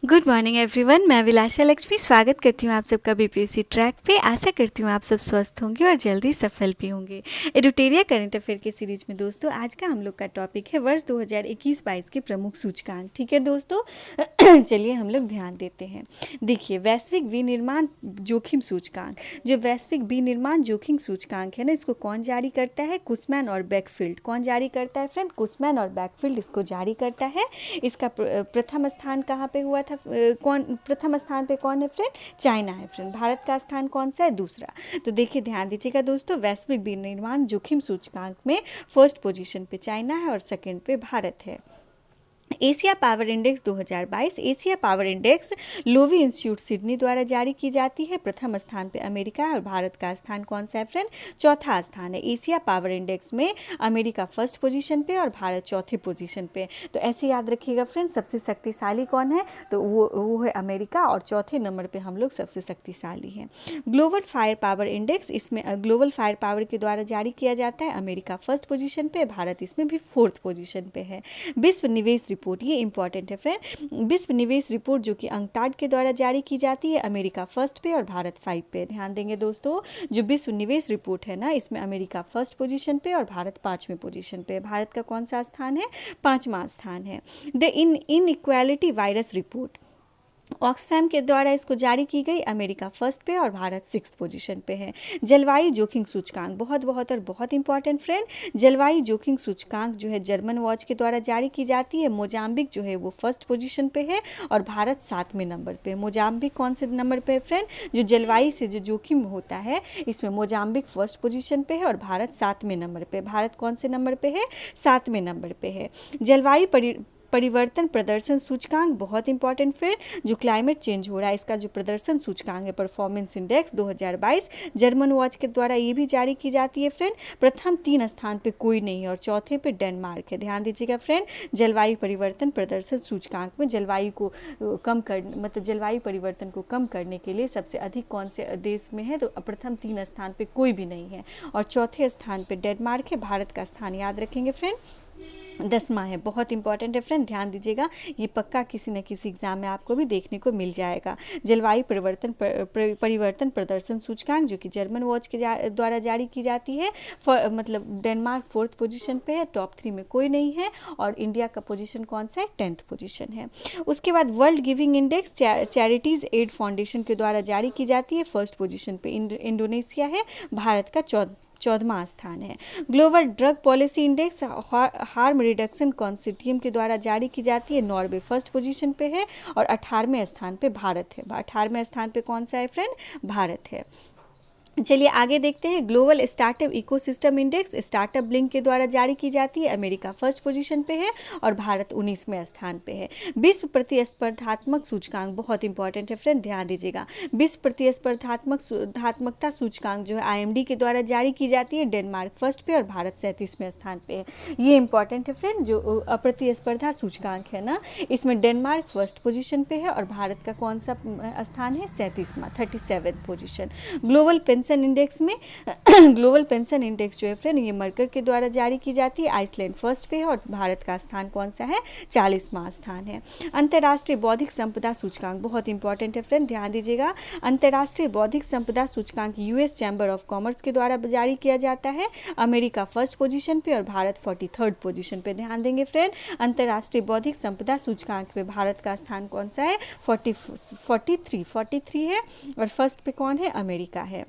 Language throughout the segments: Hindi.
Good morning everyone. मैं विलासा लक्ष्मी स्वागत करती हूँ आप सबका बीपीएससी ट्रैक पे। आशा करती हूँ आप सब स्वस्थ होंगे और जल्दी सफल भी होंगे। एडुटेरिया करंट अफेयर के सीरीज में दोस्तों आज का हम लोग का टॉपिक है वर्ष 2021-22 के प्रमुख सूचकांक। ठीक है दोस्तों, चलिए हम लोग ध्यान देते हैं। देखिए, वैश्विक विनिर्माण जोखिम सूचकांक, जो वैश्विक विनिर्माण जोखिम सूचकांक है ना, इसको कौन जारी करता है? कुसमैन और बैकफील्ड। कौन जारी करता है फ्रेंड? कुसमैन और बैकफील्ड इसको जारी करता है। इसका प्रथम स्थान कहाँ पे हुआ था? कौन प्रथम स्थान पे कौन है फ्रेंड? चाइना है फ्रेंड। भारत का स्थान कौन सा है? दूसरा। तो देखिए ध्यान दीजिएगा दोस्तों, वैश्विक विनिर्माण जोखिम सूचकांक में फर्स्ट पोजीशन पे चाइना है और सेकंड पे भारत है। Asia power index 2022, Asia power index Loewi institute Sydney द्वारा जारी की जाती है। प्रथम स्थान पे अमेरिका है और भारत का स्थान कौन सा है फ्रेंड? चौथा स्थान है। एशिया पावर इंडेक्स में अमेरिका फर्स्ट पोजीशन पे और भारत चौथे पोजीशन पे। तो ऐसे याद रखिएगा फ्रेंड, सबसे शक्तिशाली कौन है? तो वो है अमेरिका और चौथे नंबर पे हम लोग सबसे शक्तिशाली हैं। ग्लोबल फायर पावर इंडेक्स, इसमें ग्लोबल फायर पावर के द्वारा जारी किया जाता है। अमेरिका फर्स्ट पोजीशन पे, भारत इसमें भी फोर्थ पोजीशन पे है। विश्व निवेश रिपोर्ट, ये इंपॉर्टेंट है फ्रेंड। विश्व निवेश रिपोर्ट जो कि अंकटाड के द्वारा जारी की जाती है, अमेरिका फर्स्ट पे और भारत 5 पे। ध्यान देंगे दोस्तों, जो विश्व निवेश रिपोर्ट है ना, इसमें अमेरिका फर्स्ट पोजीशन पे और भारत 5वें पोजीशन पे। भारत का कौन सा स्थान है? 5वां स्थान है। The inequality virus report, Oxfam के द्वारा इसको जारी की गई। अमेरिका फर्स्ट पे और भारत 6th पोजीशन पे है। जलवायु जोखिम सूचकांक, बहुत बहुत और बहुत इंपॉर्टेंट फ्रेंड। जलवायु जोखिम सूचकांक जो है जर्मन वॉच के द्वारा जारी की जाती है। मोजाम्बिक जो है वो फर्स्ट पोजीशन पे है और भारत 7वें नंबर पे। मोजाम्बिक कौन से नंबर पे है फ्रेंड? जो जलवायु से जो जोखिम होता है, इसमें मोजाम्बिक फर्स्ट पोजीशन पे है और भारत 7वें नंबर पे। भारत कौन से नंबर पे है? 7वें नंबर पे है। जलवायु परिवर्तन प्रदर्शन सूचकांक, बहुत इंपॉर्टेंट फ्रेंड। जो क्लाइमेट चेंज हो रहा है, इसका जो प्रदर्शन सूचकांक है, परफॉर्मेंस इंडेक्स 2022, जर्मन वॉच के द्वारा ये भी जारी की जाती है फ्रेंड। प्रथम 3 स्थान पे कोई नहीं है और चौथे पे डेनमार्क है। ध्यान दीजिएगा फ्रेंड, जलवायु परिवर्तन प्रदर्शन सूचकांक में जलवायु को कम कर मतलब जलवायु परिवर्तन को कम करने के लिए सबसे अधिक कौन से देश में है? तो प्रथम 3 स्थान पे कोई भी नहीं है और चौथे स्थान पे डेनमार्क है। भारत का स्थान याद रखेंगे फ्रेंड, 10वां है। बहुत इंपॉर्टेंट है फ्रेंड, ध्यान दीजिएगा, ये पक्का किसी न किसी एग्जाम में आपको भी देखने को मिल जाएगा। जलवायु परिवर्तन प्रदर्शन सूचकांक जो कि जर्मन वॉच के द्वारा जारी की जाती है। मतलब डेनमार्क 4th पोजीशन पे है, टॉप 3 में कोई नहीं है और इंडिया का पोजीशन कौन सा है? 10th पोजीशन है। उसके बाद world giving index charities aid foundation के द्वारा जारी की जाती है। फर्स्ट पोजीशन पे इंडोनेशिया है, भारत का 14वां स्थान है। Global drug policy index harm reduction consortium के द्वारा जारी की जाती है। नॉर्वे फर्स्ट पोजीशन पे है और 18वें स्थान पे भारत है। 18वें स्थान पे कौन सा है फ्रेंड? भारत है। चलिए आगे देखते हैं। Global startup ecosystem index startup blink के द्वारा जारी की जाती है। अमेरिका फर्स्ट पोजीशन पे है और भारत 19वें स्थान पे है। विश्व प्रतिस्पर्धात्मक सूचकांक, बहुत इंपॉर्टेंट है फ्रेंड, ध्यान दीजिएगा। विश्व प्रतिस्पर्धात्मकता सूचकांक जो है IMD के द्वारा जारी की जाती है। डेनमार्क फर्स्ट पे और भारत 37वें स्थान पे है। ये इंपॉर्टेंट है फ्रेंड, जो प्रतिस्पर्धा सूचकांक है ना, इसमें डेनमार्क फर्स्ट पोजीशन पे है और भारत का कौन सा स्थान है? 37वां, 37th position. Global pension index में ग्लोबल पेंशन इंडेक्स जो है फ्रेंड, ये मर्कर के द्वारा जारी की जाती है। आइसलैंड फर्स्ट पे है और भारत का स्थान कौन सा है? 40वां स्थान है। अंतर्राष्ट्रीय बौद्धिक संपदा सूचकांक, बहुत इंपॉर्टेंट है फ्रेंड, ध्यान दीजिएगा। अंतर्राष्ट्रीय बौद्धिक संपदा सूचकांक US चैम्बर ऑफ कॉमर्स के द्वारा जारी किया जाता है। अमेरिका फर्स्ट पोजीशन पे और भारत 43rd पोजीशन पे। ध्यान देंगे फ्रेंड, अंतर्राष्ट्रीय बौद्धिक संपदा सूचकांक पे भारत का स्थान कौन सा है? 43 है और फर्स्ट पे कौन है? अमेरिका है।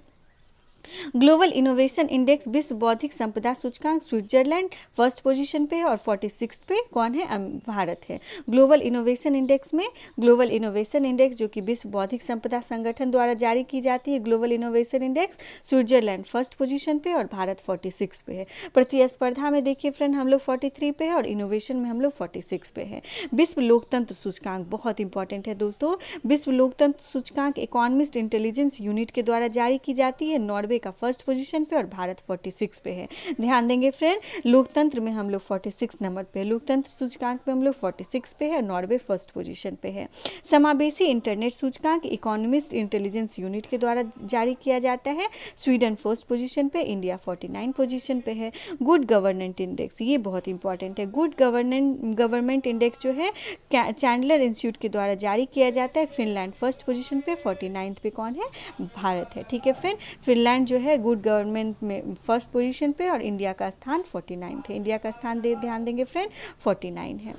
ग्लोबल इनोवेशन इंडेक्स, विश्व बौद्धिक संपदा सूचकांक, स्विट्जरलैंड फर्स्ट पोजीशन पे है और 46 पे कौन है? भारत है। ग्लोबल इनोवेशन इंडेक्स में, ग्लोबल इनोवेशन इंडेक्स जो कि विश्व बौद्धिक संपदा संगठन द्वारा जारी की जाती है, global innovation index, Switzerland first position पे और भारत 46 पे है। प्रतिस्पर्धा में देखिए फ्रेंड, हम लोग 43 पे है और इनोवेशन में हम लोग 46 पे है। विश्व लोकतंत्र सूचकांक, बहुत इंपॉर्टेंट है दोस्तों। विश्व लोकतंत्र सूचकांक इकोनॉमिस्ट इंटेलिजेंस यूनिट के द्वारा जारी की जाती है। नॉर्वे नॉर्वे का फर्स्ट पोजीशन पे और भारत 46 पे है। ध्यान देंगे फ्रेंड, लोकतंत्र में हम लोग 46 नंबर पे, लोकतंत्र सूचकांक में हम लोग 46 पे है, नॉर्वे फर्स्ट पोजीशन पे है। समावेशी इंटरनेट सूचकांक इकोनॉमिस्ट इंटेलिजेंस यूनिट के द्वारा जारी किया जाता है, स्वीडन फर्स्ट पोजीशन पे, इंडिया 49 पोजीशन पे है। गुड गवर्नेंट इंडेक्स, ये बहुत इंपॉर्टेंट है। गुड गवर्नमेंट इंडेक्स जो है चैंडलर इंस्टीट्यूट के द्वारा जारी किया जाता है, फिनलैंड फर्स्ट पोजीशन पे, 49 पे कौन है, भारत है। ठीक है फ्रेंड, फिनलैंड जो है गुड गवर्नमेंट में फर्स्ट पोजीशन पे और इंडिया का स्थान 49 है। इंडिया का स्थान ध्यान देंगे फ्रेंड 49 है।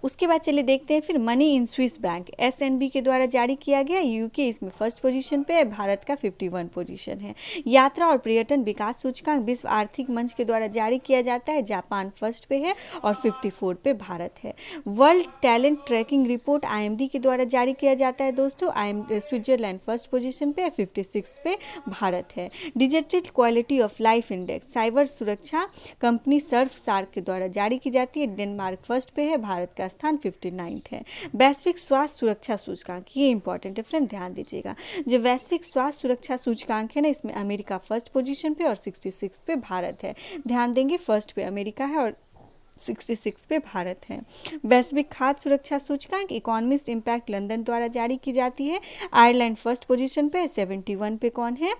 उसके बाद चलिए देखते हैं फिर money in Swiss bank SNB के द्वारा जारी किया गया, यूके इसमें फर्स्ट पोजीशन पे है, भारत का 51 पोजीशन है। यात्रा और पर्यटन विकास सूचकांक विश्व आर्थिक मंच के द्वारा जारी किया जाता है, जापान फर्स्ट पे है और 54 पे भारत है। World talent tracking report IMD के द्वारा जारी किया जाता है दोस्तों, स्विट्जरलैंड फर्स्ट पोजीशन पे, 56 पे भारत है। Digital quality of life index cyber सुरक्षा कंपनी सर्फ सार्क के द्वारा जारी की जाती है, डेनमार्क फर्स्ट पे है, भारत का स्थान 59 है। वैश्विक स्वास्थ्य सुरक्षा सूचकांक, ये इंपॉर्टेंट है फ्रेंड, ध्यान दीजिएगा। जो वैश्विक स्वास्थ्य सुरक्षा सूचकांक है ना, इसमें अमेरिका फर्स्ट पोजीशन पे और 66 पे भारत है। ध्यान देंगे, फर्स्ट पे अमेरिका है और 66 पे भारत है। वैश्विक खाद्य सुरक्षा सूचकांक इकोनॉमिस्ट इम्पैक्ट लंदन द्वारा जारी की जाती है, आयरलैंड फर्स्ट पोजीशन पे, 71 पे कौन है,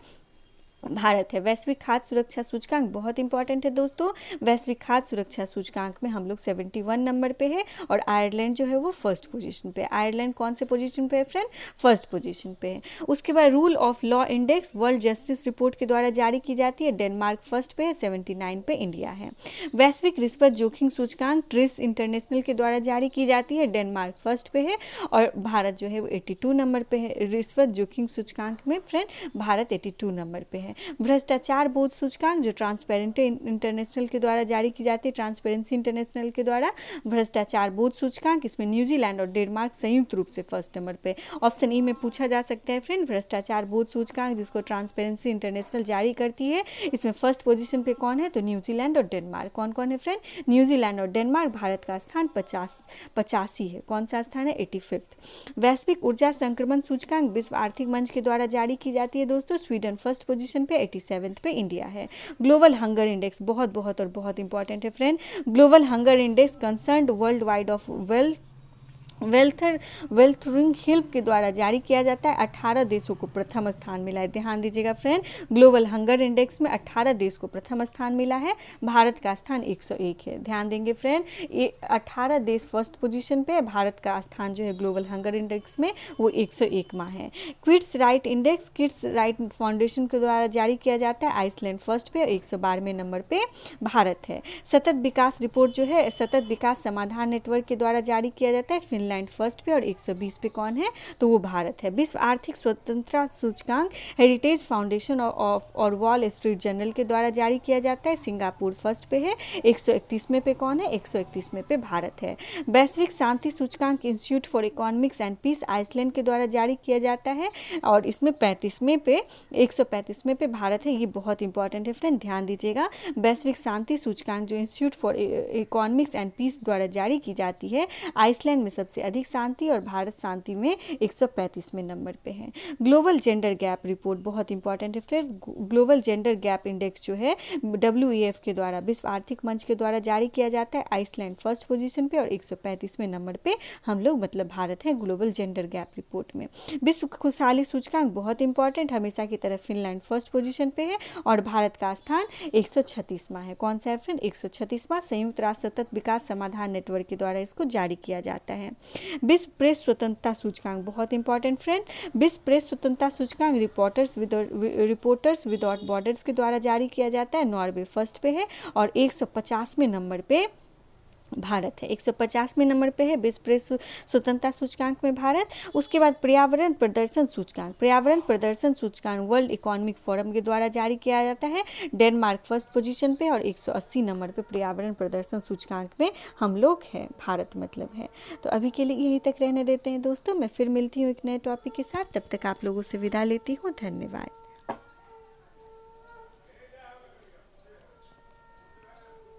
भारत है। वैश्विक खाद्य सुरक्षा सूचकांक बहुत इंपॉर्टेंट है दोस्तों, वैश्विक खाद्य सुरक्षा सूचकांक में हम लोग 71 नंबर पे है और आयरलैंड जो है वो फर्स्ट पोजीशन पे है। आयरलैंड कौन से पोजीशन पे है फ्रेंड, फर्स्ट पोजीशन पे है। उसके बाद rule of law index world justice report के द्वारा जारी की जाती है, डेनमार्क फर्स्ट पे है, 79 पे इंडिया है। वैश्विक रिश्वत जोखिम सूचकांक ट्रिस इंटरनेशनल के द्वारा जारी की जाती है, डेनमार्क फर्स्ट पे है और भारत जो है वो 82 नंबर पे है। रिश्वत जोखिम सूचकांक में फ्रेंड भारत 82 नंबर पे है। भ्रष्टाचार बोध सूचकांक जो ट्रांसपेरेंसी इंटरनेशनल के द्वारा जारी की जाती है, ट्रांसपेरेंसी इंटरनेशनल के द्वारा भ्रष्टाचार बोध सूचकांक, इसमें न्यूजीलैंड और डेनमार्क संयुक्त रूप से फर्स्ट नंबर पे। ऑप्शन ई में पूछा जा सकता है फ्रेंड, भ्रष्टाचार बोध सूचकांक जिसको ट्रांसपेरेंसी इंटरनेशनल जारी करती है, इसमें फर्स्ट पोजीशन पे कौन है, तो न्यूजीलैंड और डेनमार्क। कौन कौन है फ्रेंड, न्यूजीलैंड और डेनमार्क। भारत का स्थान 85 है, कौन सा स्थान है, 85। वैश्विक ऊर्जा संक्रमण सूचकांक विश्व आर्थिक मंच के द्वारा जारी की जाती है दोस्तों, स्वीडन फर्स्ट पोजीशन पे, 87 पे इंडिया है। ग्लोबल हंगर इंडेक्स बहुत और बहुत इंपॉर्टेंट है friend. Global Hunger Index Concern Worldwide of Welthungerhilfe के द्वारा जारी किया जाता है, 18 देशों को प्रथम स्थान मिला है। ध्यान दीजिएगा फ्रेंड, ग्लोबल हंगर इंडेक्स में 18 देश को प्रथम स्थान मिला है, भारत का स्थान 101 है। ध्यान देंगे फ्रेंड, ये 18 देश फर्स्ट पोजीशन पे है, भारत का स्थान जो है ग्लोबल हंगर इंडेक्स में वो 101वां है। Kids right index kids right foundation के द्वारा जारी किया जाता है, आइसलैंड फर्स्ट पे, 112वें नंबर पे भारत है। सतत विकास रिपोर्ट जो है सतत विकास समाधान नेटवर्क के द्वारा जारी किया जाता है, फिनलैंड फर्स्ट पे और 120 पे कौन है, तो वो भारत है। विश्व आर्थिक स्वतंत्रता सूचकांक हेरिटेज फाउंडेशन और वॉल स्ट्रीट जर्नल के द्वारा जारी किया जाता है, सिंगापुर फर्स्ट पे है, 131वें पे कौन है, 131वें पे भारत है। वैश्विक शांति सूचकांक institute for economics and peace Iceland के द्वारा जारी किया जाता है और इसमें 135वें पे भारत है। ये बहुत इंपॉर्टेंट है फ्रेंड, ध्यान दीजिएगा। वैश्विक शांति सूचकांक जो institute for economics and peace द्वारा जारी की जाती है, आइसलैंड में सबसे अधिक शांति और भारत शांति में 135वें नंबर पे है। ग्लोबल जेंडर गैप रिपोर्ट बहुत इंपॉर्टेंट है friend. Global gender gap index जो है WEF के द्वारा विश्व आर्थिक मंच के द्वारा जारी किया जाता है, आइसलैंड फर्स्ट पोजीशन पे और 135वें नंबर पे हम लोग मतलब भारत है ग्लोबल जेंडर गैप रिपोर्ट में। विश्व खुशहाली सूचकांक बहुत इंपॉर्टेंट, हमेशा की तरफ फिनलैंड फर्स्ट पोजीशन पे है और भारत का स्थान 136वां है। कौन सा है फ्रेंड, 136वां। संयुक्त राष्ट्र सतत विकास समाधान नेटवर्क के द्वारा इसको जारी किया जाता है। विश्व प्रेस स्वतंत्रता सूचकांक बहुत इंपॉर्टेंट फ्रेंड, विश्व प्रेस स्वतंत्रता सूचकांक रिपोर्टर्स विदाउट बॉर्डर्स के द्वारा जारी किया जाता है, नॉर्वे फर्स्ट पे है और 150वें नंबर पे भारत है। 150वें नंबर पे है विश्व प्रेस स्वतंत्रता सूचकांक में भारत। उसके बाद पर्यावरण प्रदर्शन सूचकांक वर्ल्ड इकोनॉमिक फोरम के द्वारा जारी किया जाता है, डेनमार्क फर्स्ट पोजीशन पे और 180 नंबर पे पर्यावरण प्रदर्शन सूचकांक में हम लोग हैं, भारत मतलब है। तो अभी के लिए यहीं तक रहने देते हैं दोस्तों, मैं फिर मिलती हूँ एक नए टॉपिक के साथ, तब तक आप लोगों से विदा लेती हूँ, धन्यवाद।